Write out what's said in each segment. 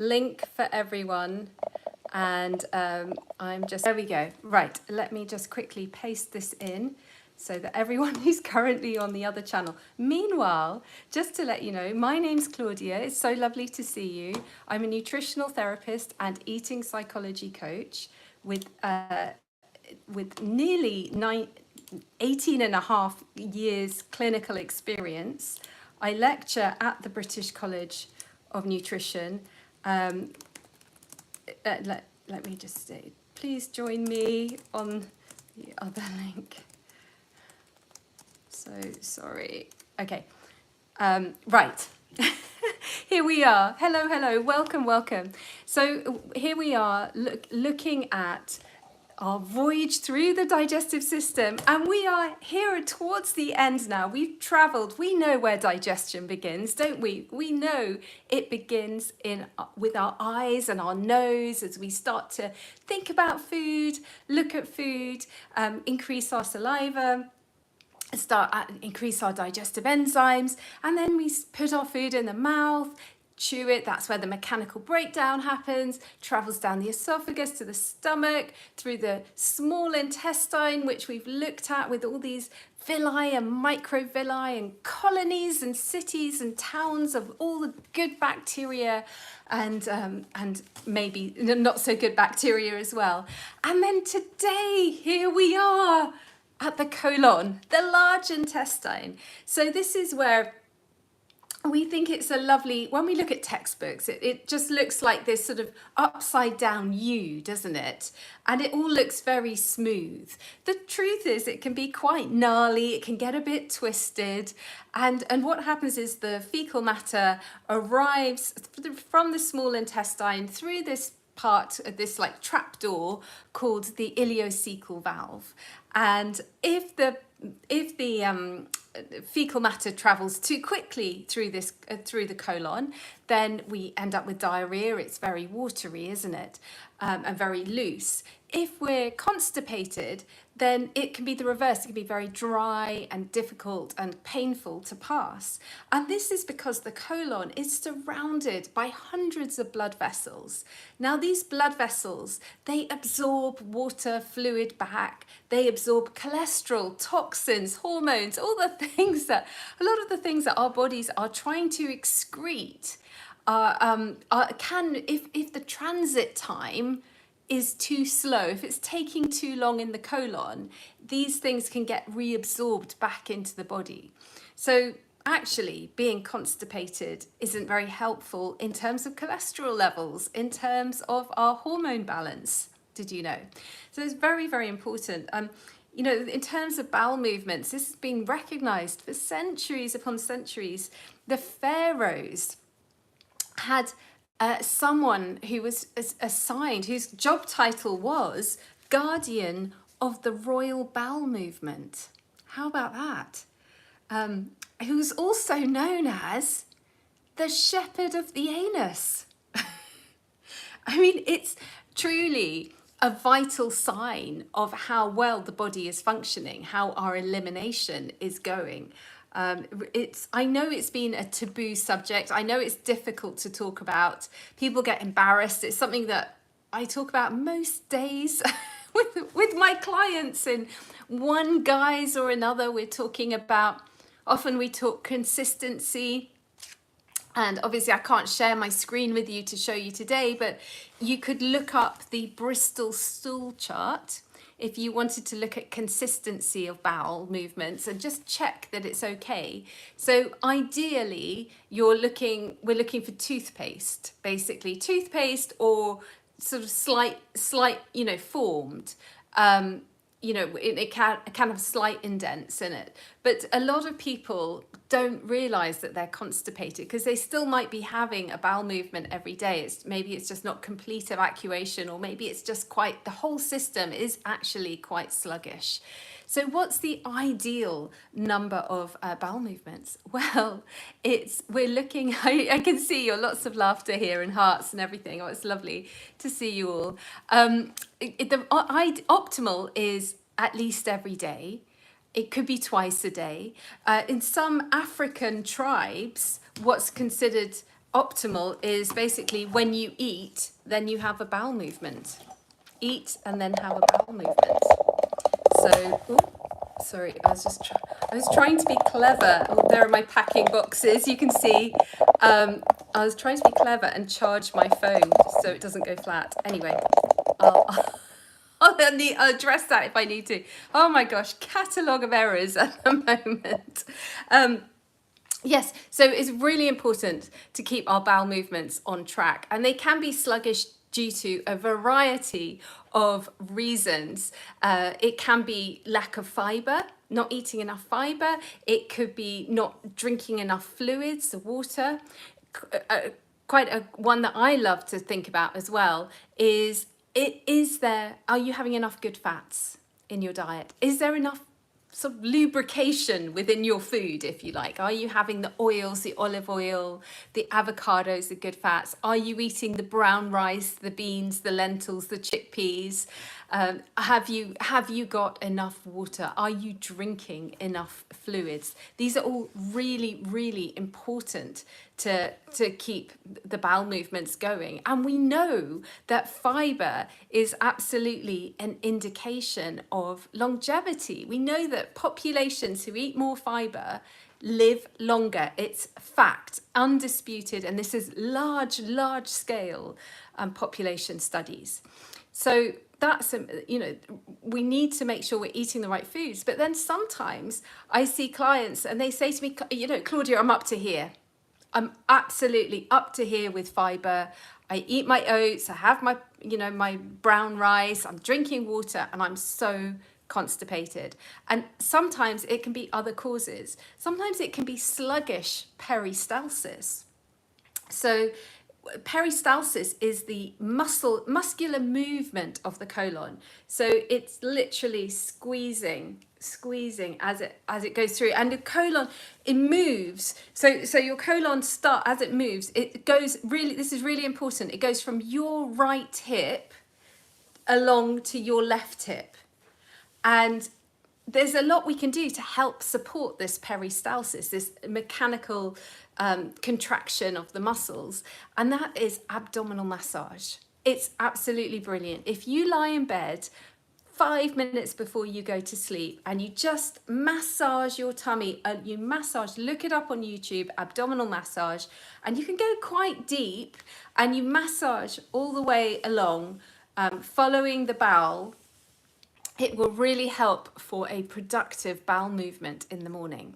link for everyone. And there we go. Right, let me just quickly paste this in so that everyone who's currently on the other channel. Meanwhile, just to let you know, my name's Claudia. It's so lovely to see you. I'm a nutritional therapist and eating psychology coach with nearly 18 and a half years clinical experience. I lecture at the British College of Nutrition. Let me just say, please join me on the other link. So sorry. Okay. Right. Here we are. Hello, hello. Welcome, welcome. So here we are looking at our voyage through the digestive system, and we are here towards the end now. We've traveled. We know where digestion begins, don't we? We know it begins with our eyes and our nose as we start to think about food, look at food, increase our saliva, increase our digestive enzymes, and then we put our food in the mouth, chew it. That's where the mechanical breakdown happens, travels down the esophagus to the stomach, through the small intestine, which we've looked at with all these villi and microvilli and colonies and cities and towns of all the good bacteria and maybe not so good bacteria as well. And then today, here we are at the colon, the large intestine. So this is where we think it's a lovely, when we look at textbooks, it just looks like this sort of upside down U, doesn't it? And it all looks very smooth. The truth is it can be quite gnarly, it can get a bit twisted. And what happens is the fecal matter arrives from the small intestine through this part of this like trapdoor called the ileocecal valve. And if the fecal matter travels too quickly through the colon, then we end up with diarrhea. It's very watery, isn't it? And very loose. If we're constipated, then it can be the reverse. It can be very dry and difficult and painful to pass. And this is because the colon is surrounded by hundreds of blood vessels. Now, these blood vessels, they absorb water, fluid back. They absorb cholesterol, toxins, hormones, all the things that, a lot of the things that our bodies are trying to excrete if the transit time is too slow, if it's taking too long in the colon, these things can get reabsorbed back into the body. So actually being constipated isn't very helpful in terms of cholesterol levels, in terms of our hormone balance. Did you know? So it's very, very important. You know, in terms of bowel movements, this has been recognized for centuries upon centuries. The pharaohs had someone who was assigned, whose job title was guardian of the royal bowel movement. How about that? Who's also known as the shepherd of the anus. I mean, it's truly a vital sign of how well the body is functioning, how our elimination is going. I know it's been a taboo subject. I know it's difficult to talk about. People get embarrassed. It's something that I talk about most days with my clients in one guise or another. We're talking about, often we talk consistency. And obviously I can't share my screen with you to show you today, but you could look up the Bristol stool chart if you wanted to look at consistency of bowel movements and just check that it's okay. So ideally, we're looking for toothpaste, basically toothpaste or sort of slight, formed. It can have slight indents in it. But a lot of people don't realize that they're constipated because they still might be having a bowel movement every day. Maybe it's just not complete evacuation, or maybe it's just the whole system is actually quite sluggish. So what's the ideal number of bowel movements? Well, we're looking, I can see lots of laughter here and hearts and everything. Oh, it's lovely to see you all. The optimal is at least every day. It could be twice a day. In some African tribes, what's considered optimal is basically when you eat, then you have a bowel movement. Eat and then have a bowel movement. So, sorry, I was trying to be clever. Oh, there are my packing boxes. You can see. I was trying to be clever and charge my phone so it doesn't go flat. Anyway, I'll, I'll address that if I need to. Oh my gosh, catalogue of errors at the moment. Yes, so it's really important to keep our bowel movements on track, and they can be sluggish due to a variety of reasons. It can be lack of fiber, not eating enough fiber. It could be not drinking enough fluids, the water. One that I love to think about as well is, are you having enough good fats in your diet? Is there enough sort of lubrication within your food, if you like? Are you having the oils, the olive oil, the avocados, the good fats? Are you eating the brown rice, the beans, the lentils, the chickpeas? Have you got enough water? Are you drinking enough fluids? These are all really, really important to keep the bowel movements going. And we know that fiber is absolutely an indication of longevity. We know that populations who eat more fiber live longer. It's fact, undisputed, and this is large scale population studies. So that's, we need to make sure we're eating the right foods. But then sometimes I see clients and they say to me, Claudia, I'm up to here. I'm absolutely up to here with fiber. I eat my oats, I have my, my brown rice, I'm drinking water, and I'm so constipated. And sometimes it can be other causes. Sometimes it can be sluggish peristalsis. So peristalsis is the muscular movement of the colon. So it's literally squeezing as it goes through, and the colon, it moves. So your colon as it moves, it goes really, this is really important, it goes from your right hip along to your left hip. And there's a lot we can do to help support this peristalsis, this mechanical contraction of the muscles, and that is abdominal massage. It's absolutely brilliant. If you lie in bed 5 minutes before you go to sleep and you just massage your tummy, and you massage, look it up on YouTube, abdominal massage, and you can go quite deep, and you massage all the way along, following the bowel. It will really help for a productive bowel movement in the morning.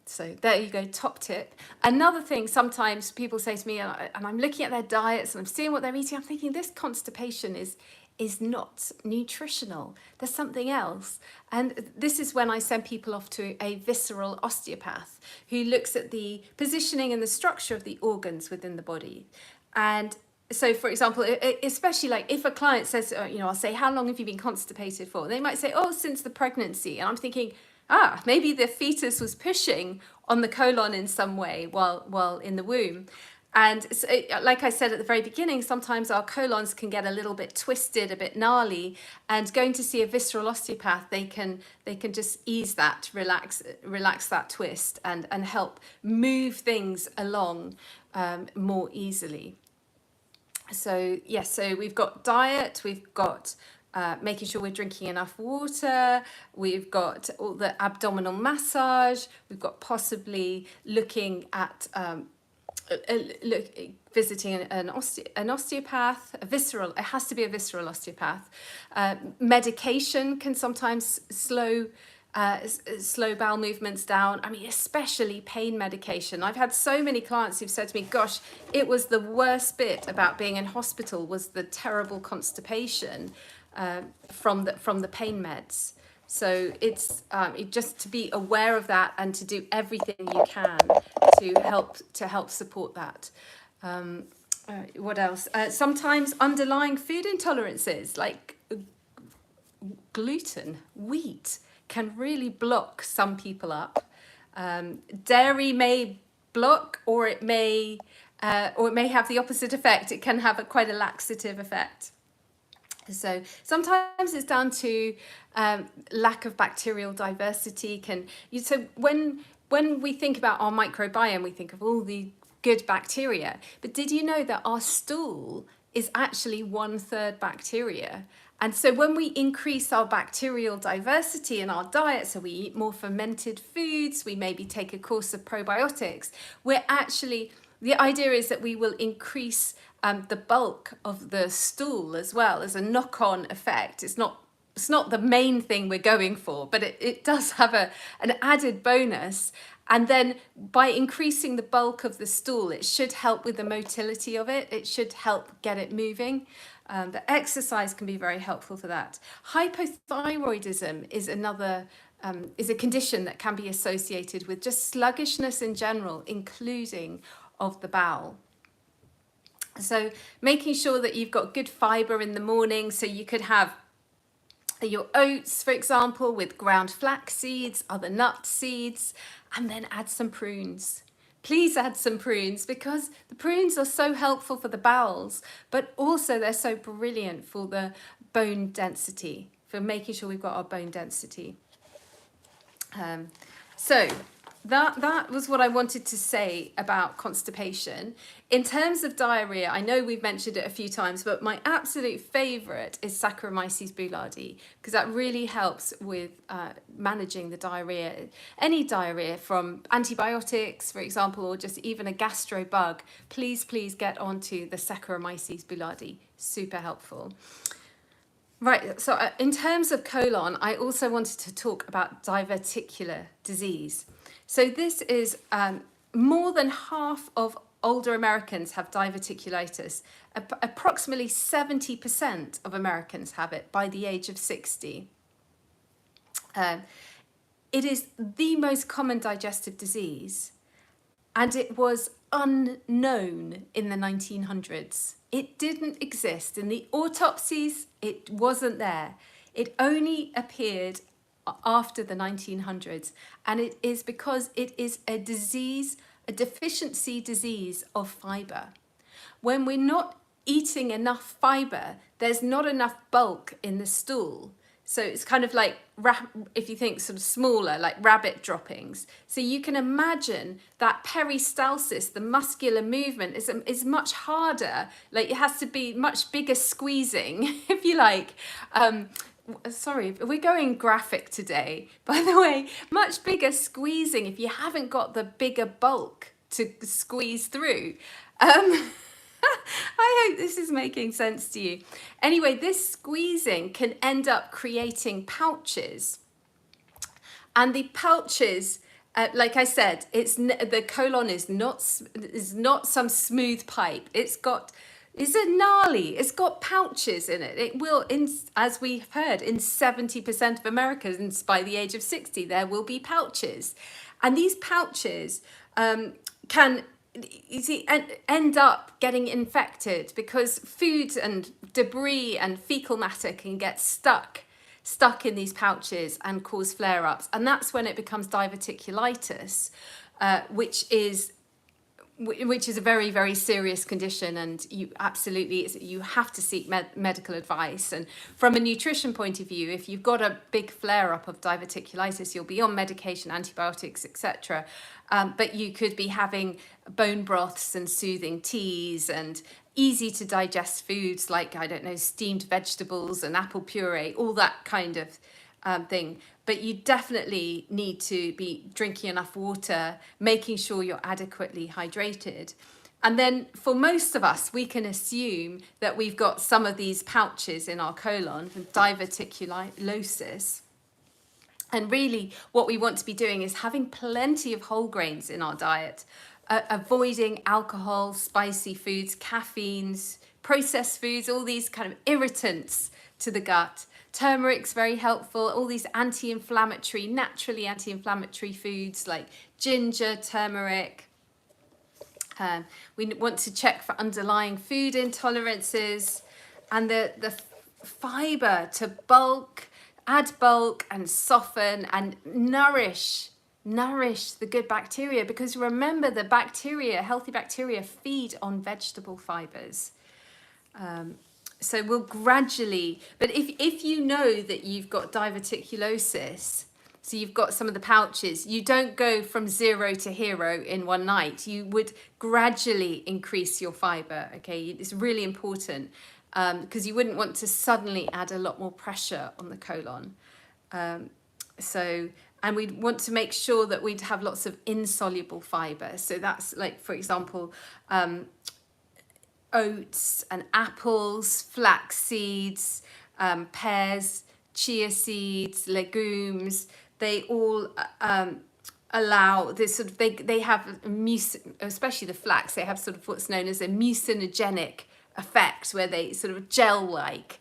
So there you go, top tip. Another thing, sometimes people say to me, and I'm looking at their diets and I'm seeing what they're eating, I'm thinking this constipation is not nutritional. There's something else. And this is when I send people off to a visceral osteopath who looks at the positioning and the structure of the organs within the body. And so, for example, especially like if a client says, I'll say, how long have you been constipated for? They might say, since the pregnancy. And I'm thinking, maybe the fetus was pushing on the colon in some way while in the womb. And so, like I said at the very beginning, sometimes our colons can get a little bit twisted, a bit gnarly, and going to see a visceral osteopath, they can just ease that, relax that twist, and help move things along more easily. So yes, so we've got diet, we've got making sure we're drinking enough water, we've got all the abdominal massage, we've got possibly looking at visiting an osteopath, it has to be a visceral osteopath. Medication can sometimes slow bowel movements down. I mean, especially pain medication. I've had so many clients who've said to me, gosh, it was the worst bit about being in hospital was the terrible constipation from the pain meds. So it's just to be aware of that and to do everything you can to help support that. What else? Sometimes underlying food intolerances like gluten, wheat, can really block some people up. Dairy may block, or it may have the opposite effect. It can have quite a laxative effect. So sometimes it's down to lack of bacterial diversity. So when we think about our microbiome, we think of all the good bacteria. But did you know that our stool is actually 1/3 bacteria? And so when we increase our bacterial diversity in our diet, so we eat more fermented foods, we maybe take a course of probiotics, the idea is that we will increase the bulk of the stool as well as a knock-on effect. It's not the main thing we're going for, but it does have an added bonus. And then by increasing the bulk of the stool, it should help with the motility of it. It should help get it moving. The exercise can be very helpful for that. Hypothyroidism is a condition that can be associated with just sluggishness in general, including of the bowel. So making sure that you've got good fibre in the morning, so you could have your oats, for example, with ground flax seeds, other nut seeds, and then add some prunes. Please add some prunes, because the prunes are so helpful for the bowels, but also they're so brilliant for the bone density, for making sure we've got our bone density. So that was what I wanted to say about constipation. In terms of diarrhea, I know we've mentioned it a few times, but my absolute favourite is Saccharomyces boulardii, because that really helps with managing the diarrhea. Any diarrhea from antibiotics, for example, or just even a gastro bug, please get onto the Saccharomyces boulardii. Super helpful. Right, so in terms of colon, I also wanted to talk about diverticular disease. So this is more than half of older Americans have diverticulitis. Approximately 70% of Americans have it by the age of 60. It is the most common digestive disease, and it was unknown in the 1900s. It didn't exist. In the autopsies, it wasn't there. It only appeared after the 1900s, and it is because it is a disease, a deficiency disease of fibre. When we're not eating enough fibre, there's not enough bulk in the stool. So it's kind of like, if you think sort of smaller, like rabbit droppings. So you can imagine that peristalsis, the muscular movement, is much harder. Like it has to be much bigger squeezing, if you like. Sorry, we're going graphic today. By the way, much bigger squeezing if you haven't got the bigger bulk to squeeze through. I hope this is making sense to you. Anyway, this squeezing can end up creating pouches. And the pouches, like I said, the colon is not some smooth pipe. It's a gnarly, it's got pouches in it. It will, as we've heard, in 70% of Americans by the age of 60, there will be pouches. And these pouches can, you see, end up getting infected because food and debris and fecal matter can get stuck in these pouches and cause flare-ups. And that's when it becomes diverticulitis, which is a very, very serious condition, and you have to seek medical advice. And from a nutrition point of view, if you've got a big flare-up of diverticulitis, you'll be on medication, antibiotics, etc. But you could be having bone broths and soothing teas and easy to digest foods like, I don't know, steamed vegetables and apple puree, all that kind of thing. But you definitely need to be drinking enough water, making sure you're adequately hydrated. And then for most of us, we can assume that we've got some of these pouches in our colon, diverticulosis. And really what we want to be doing is having plenty of whole grains in our diet, avoiding alcohol, spicy foods, caffeines, processed foods, all these kind of irritants to the gut. Turmeric's very helpful, all these naturally anti-inflammatory foods like ginger, turmeric. We want to check for underlying food intolerances, and the fibre to add bulk and soften and nourish the good bacteria, because remember, the healthy bacteria feed on vegetable fibres. So we'll gradually, but if you know that you've got diverticulosis, So you've got some of the pouches. You don't go from 0 to hero in one night. You would gradually increase your fiber. Okay, it's really important because you wouldn't want to suddenly add a lot more pressure on the colon. And we'd want to make sure that we'd have lots of insoluble fiber. So that's like, for example, oats and apples, flax seeds, pears, chia seeds, legumes. They all allow this sort of, they have especially the flax, they have sort of what's known as a mucinogenic effect, where they sort of gel-like,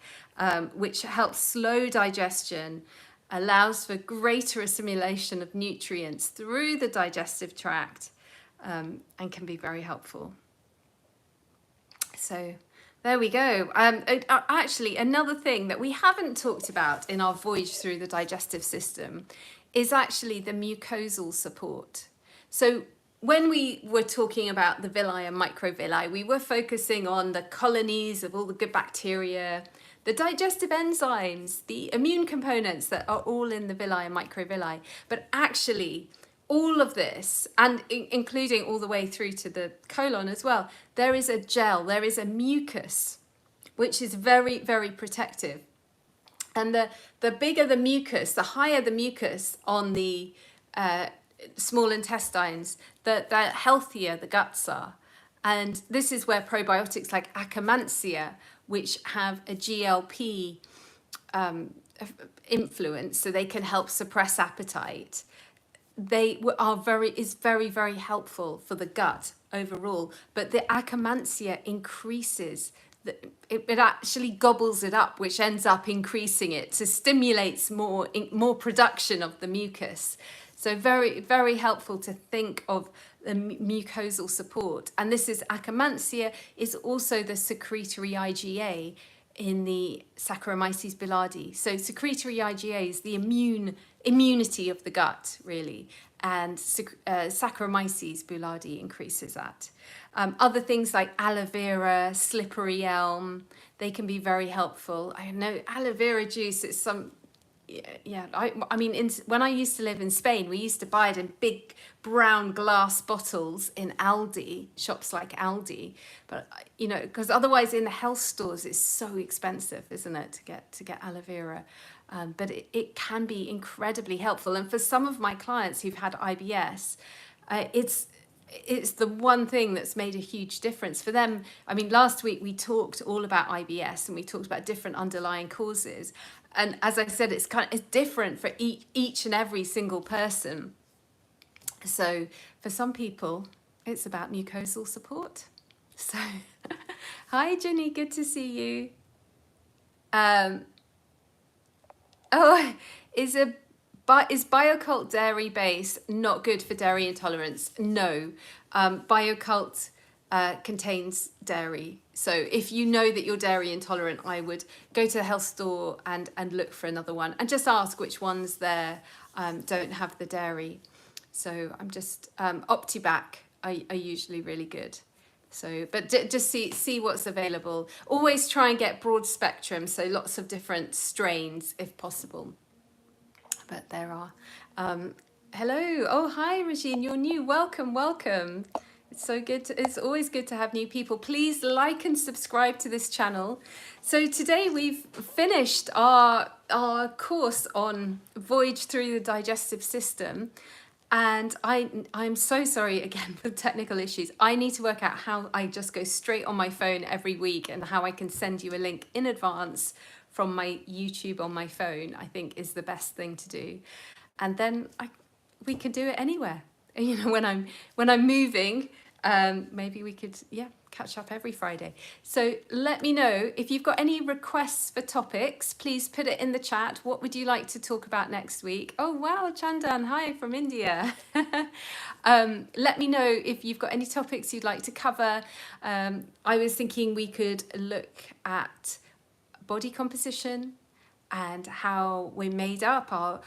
which helps slow digestion, allows for greater assimilation of nutrients through the digestive tract, and can be very helpful. So there we go. Actually, another thing that we haven't talked about in our voyage through the digestive system is actually the mucosal support. So when we were talking about the villi and microvilli, we were focusing on the colonies of all the good bacteria, the digestive enzymes, the immune components that are all in the villi and microvilli. But actually, all of this, and including all the way through to the colon as well, there is a gel, there is a mucus, which is very, very protective. And the bigger the mucus, the higher the mucus on the small intestines, the healthier the guts are. And this is where probiotics like Akkermansia, which have a GLP influence, so they can help suppress appetite, is very, very helpful for the gut overall. But the Akkermansia increases, it actually gobbles it up, which ends up increasing it, so stimulates more production of the mucus. So very, very helpful to think of the mucosal support. And this is Akkermansia, is also the secretory IgA in the Saccharomyces boulardii. So secretory IgA is the immunity of the gut, really, and Saccharomyces boulardii increases that. Other things like aloe vera, slippery elm, they can be very helpful. I know aloe vera juice is I mean, when I used to live in Spain, we used to buy it in big brown glass bottles in Aldi, shops like Aldi. But, you know, because otherwise in the health stores, it's so expensive, isn't it, to get aloe vera. But it can be incredibly helpful. And for some of my clients who've had IBS, it's the one thing that's made a huge difference for them. I mean, last week we talked all about IBS and we talked about different underlying causes. And as I said, it's different for each and every single person. So for some people, it's about mucosal support. So, hi Jenny, good to see you. Is Biocult dairy base not good for dairy intolerance? No, Biocult contains dairy. So if you know that you're dairy intolerant, I would go to the health store and look for another one and just ask which ones there don't have the dairy. So I'm just, Optibac are usually really good. So, but just see what's available. Always try and get broad spectrum, so lots of different strains if possible. But there are. Hello. Oh, hi, Regine. You're new. Welcome, welcome. It's so good. It's always good to have new people. Please like and subscribe to this channel. So today we've finished our course on Voyage Through the Digestive System. And I'm so sorry again for technical issues. I need to work out how I just go straight on my phone every week and how I can send you a link in advance from my YouTube on my phone, I think is the best thing to do. And then we can do it anywhere. You know, when I'm moving, maybe we could, catch up every Friday. So let me know if you've got any requests for topics. Please put it in the chat. What would you like to talk about next week? Oh wow, Chandan, hi from India. Let me know if you've got any topics you'd like to cover. I was thinking we could look at body composition and how we're made up, our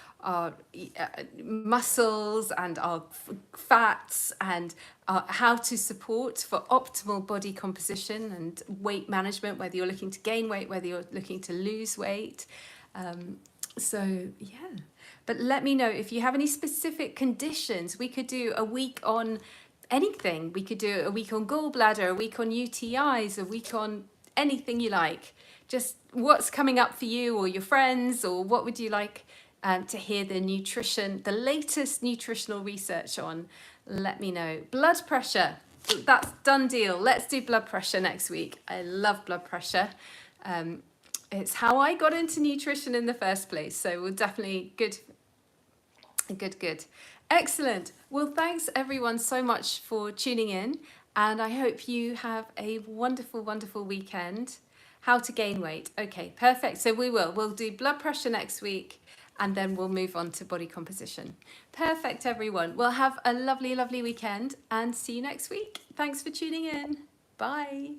muscles and our fats, and how to support for optimal body composition and weight management, whether you're looking to gain weight, whether you're looking to lose weight. So yeah, But let me know if you have any specific conditions. We could do a week on anything. We could do a week on gallbladder, a week on UTIs, a week on anything you like. Just what's coming up for you or your friends, or what would you like to hear the latest nutritional research on? Let me know. Blood pressure, that's done deal. Let's do blood pressure next week. I love blood pressure. It's how I got into nutrition in the first place. So we'll definitely good. Excellent. Well, thanks everyone so much for tuning in, and I hope you have a wonderful, wonderful weekend. How to gain weight. Okay, perfect. So we'll do blood pressure next week, and then we'll move on to body composition. Perfect, everyone. Well, have a lovely, lovely weekend and see you next week. Thanks for tuning in. Bye.